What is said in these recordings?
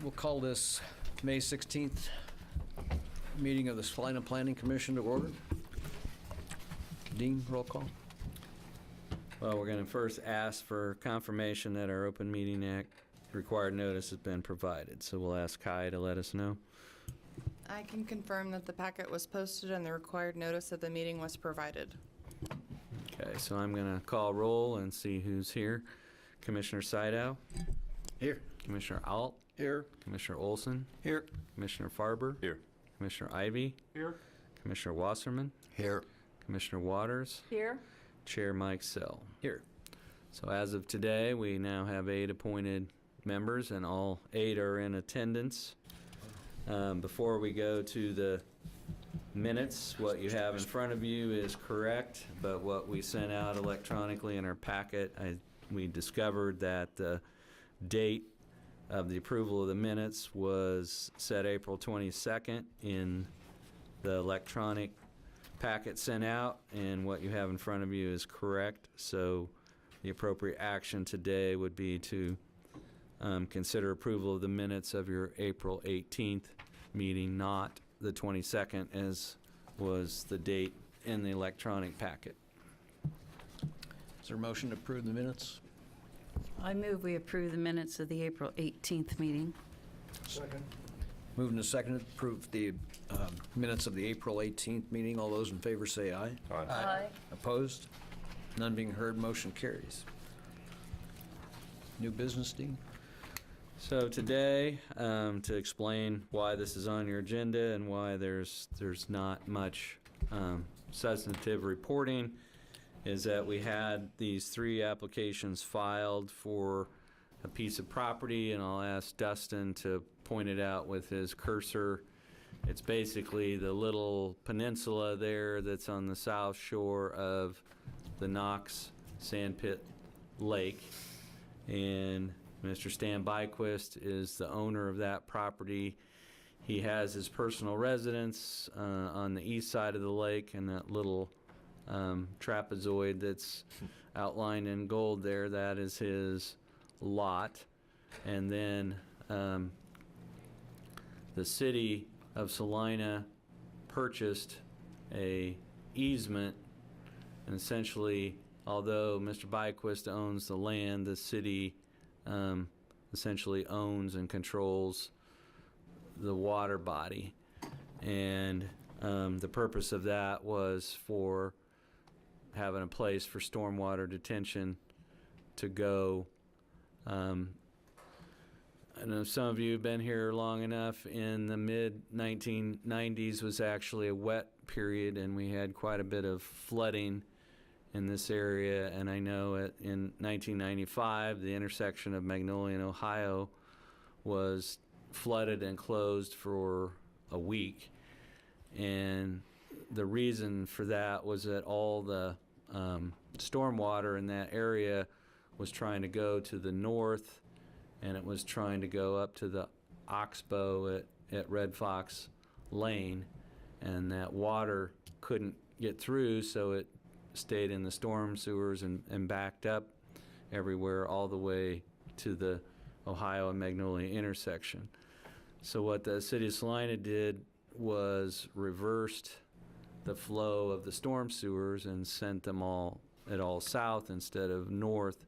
We'll call this May 16th meeting of the Salina Planning Commission to order. Dean, roll call. Well, we're going to first ask for confirmation that our Open Meeting Act required notice has been provided. So we'll ask Kai to let us know. I can confirm that the packet was posted and the required notice of the meeting was provided. Okay, so I'm going to call roll and see who's here. Commissioner Sydow. Here. Commissioner Alt. Here. Commissioner Olson. Here. Commissioner Farber. Here. Commissioner Ivy. Here. Commissioner Wasserman. Here. Commissioner Waters. Here. Chair Mike Sell. Here. So as of today, we now have 8 appointed members, and all 8 are in attendance. Before we go to the minutes, what you have in front of you is correct, but what we sent out electronically in our packet, we discovered that the date of the approval of the minutes was set April 22nd in the electronic packet sent out, and what you have in front of you is correct. So the appropriate action today would be to consider approval of the minutes of your April 18th meeting, not the 22nd as was the date in the electronic packet. Is there a motion to approve the minutes? I move we approve the minutes of the April 18th meeting. Second. Moving to second to approve the minutes of the April 18th meeting. All those in favor say aye. Aye. Opposed? None being heard, motion carries. New business, Dean? So today, to explain why this is on your agenda and why there's not much substantive reporting, is that we had these 3 applications filed for a piece of property, and I'll ask Dustin to point it out with his cursor. It's basically the little peninsula there that's on the south shore of the Knox sandpit lake, and Mr. Stan Byquist is the owner of that property. He has his personal residence on the east side of the lake, and that little trapezoid that's outlined in gold there, that is his lot. And then the city of Salina purchased a easement, and essentially, although Mr. Byquist owns the land, the city essentially owns and controls the water body. And the purpose of that was for having a place for stormwater detention to go. I know some of you have been here long enough. In the mid-1990s was actually a wet period, and we had quite a bit of flooding in this area. And I know in 1995, the intersection of Magnolia and Ohio was flooded and closed for a week. And the reason for that was that all the stormwater in that area was trying to go to the north, and it was trying to go up to the Oxbow at Red Fox Lane, and that water couldn't get through, so it stayed in the storm sewers and backed up everywhere all the way to the Ohio and Magnolia intersection. So what the city of Salina did was reversed the flow of the storm sewers and sent them all south instead of north.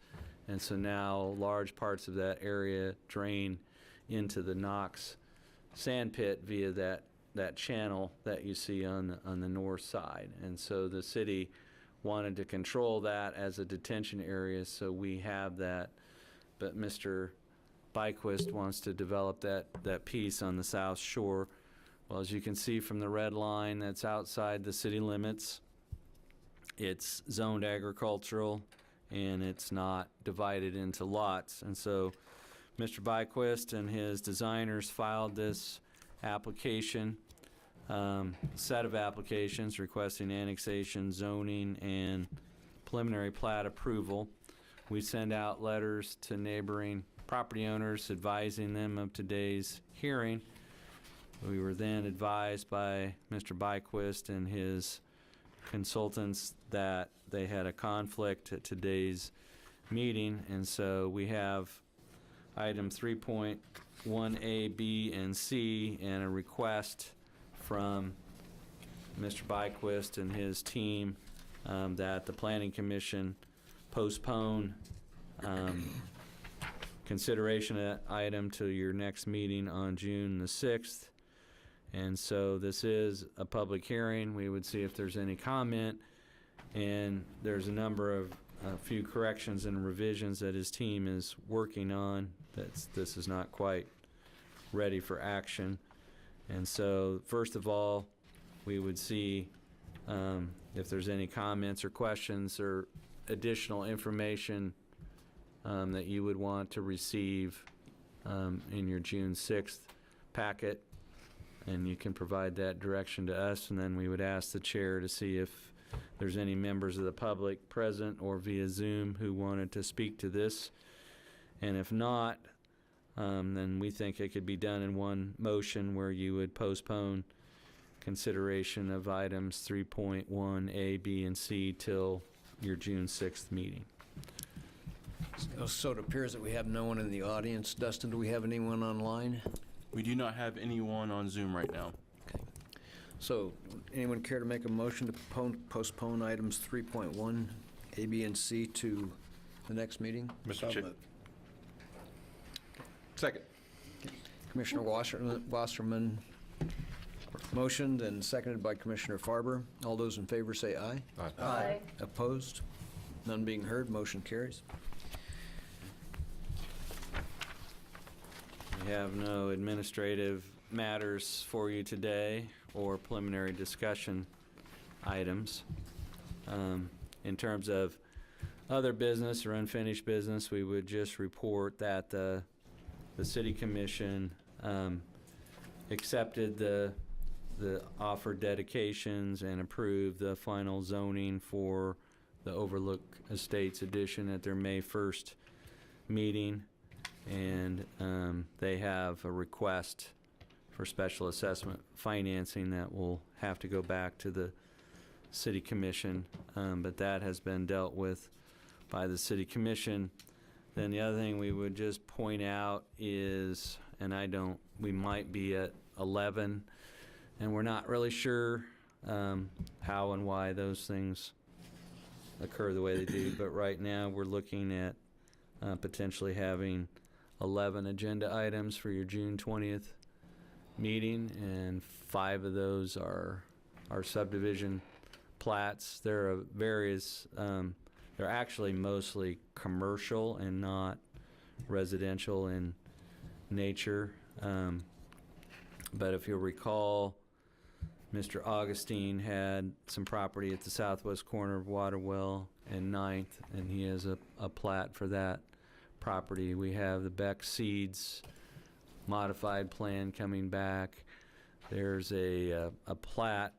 And so now large parts of that area drain into the Knox sandpit via that channel that you see on the north side. And so the city wanted to control that as a detention area, so we have that. But Mr. Byquist wants to develop that piece on the south shore. Well, as you can see from the red line, that's outside the city limits. It's zoned agricultural, and it's not divided into lots. And so Mr. Byquist and his designers filed this application, set of applications requesting annexation, zoning, and preliminary plat approval. We send out letters to neighboring property owners advising them of today's hearing. We were then advised by Mr. Byquist and his consultants that they had a conflict at today's meeting, and so we have item 3.1A, B, and C, and a request from Mr. Byquist and his team that the Planning Commission postpone consideration of that item to your next meeting on June the 6th. And so this is a public hearing. We would see if there's any comment, and there's a few corrections and revisions that his team is working on. This is not quite ready for action. And so first of all, we would see if there's any comments or questions or additional information that you would want to receive in your June 6th packet. And you can provide that direction to us, and then we would ask the chair to see if there's any members of the public present or via Zoom who wanted to speak to this. And if not, then we think it could be done in one motion where you would postpone consideration of items 3.1A, B, and C till your June 6th meeting. So it appears that we have no one in the audience. Dustin, do we have anyone online? We do not have anyone on Zoom right now. Okay. So anyone care to make a motion to postpone items 3.1, A, B, and C to the next meeting? Mr. Chair. Second. Commissioner Wasserman motioned and seconded by Commissioner Farber. All those in favor say aye. Aye. Opposed? None being heard, motion carries. We have no administrative matters for you today or preliminary discussion items. In terms of other business or unfinished business, we would just report that the City Commission accepted the offered dedications and approved the final zoning for the Overlook Estates addition at their May 1st meeting. And they have a request for special assessment financing that will have to go back to the City Commission, but that has been dealt with by the City Commission. Then the other thing we would just point out is, we might be at 11, and we're not really sure how and why those things occur the way they do, but right now we're looking at potentially having 11 agenda items for your June 20th meeting, and 5 of those are subdivision plats. There are various, they're actually mostly commercial and not residential in nature. But if you'll recall, Mr. Augustine had some property at the southwest corner of Waterwell and 9th, and he has a plat for that property. We have the Beck Seeds modified plan coming back. There's a plat,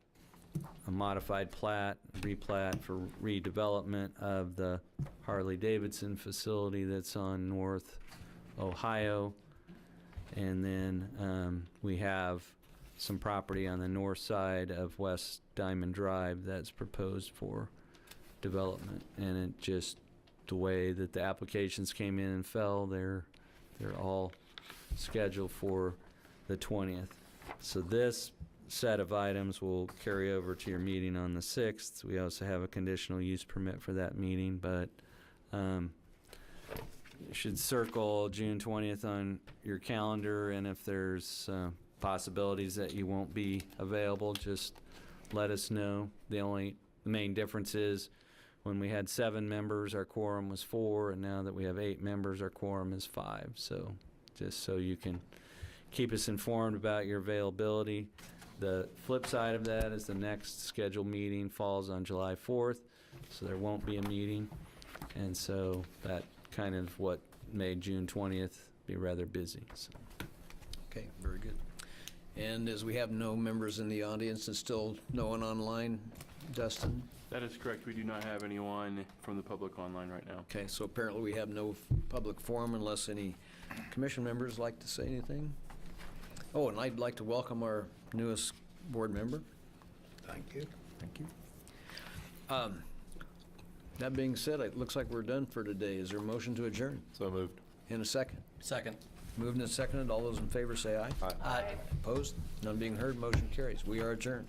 a modified plat, replat for redevelopment of the Harley-Davidson facility that's on North Ohio. And then we have some property on the north side of West Diamond Drive that's proposed for development. And it just, the way that the applications came in and fell, they're all scheduled for the 20th. So this set of items will carry over to your meeting on the 6th. We also have a conditional use permit for that meeting, but you should circle June 20th on your calendar, and if there's possibilities that you won't be available, just let us know. The main difference is when we had 7 members, our quorum was 4, and now that we have 8 members, our quorum is 5. So just so you can keep us informed about your availability. The flip side of that is the next scheduled meeting falls on July 4th, so there won't be a meeting. And so that kind of what made June 20th be rather busy. So. Okay, very good. And as we have no members in the audience and still no one online, Dustin? That is correct. We do not have anyone from the public online right now. Okay, so apparently we have no public forum unless any commission members like to say anything. Oh, and I'd like to welcome our newest board member. Thank you. Thank you. That being said, it looks like we're done for today. Is there a motion to adjourn? So moved. In a second. Second. Moved and seconded. All those in favor say aye. Aye. Opposed? None being heard, motion carries. We are adjourned.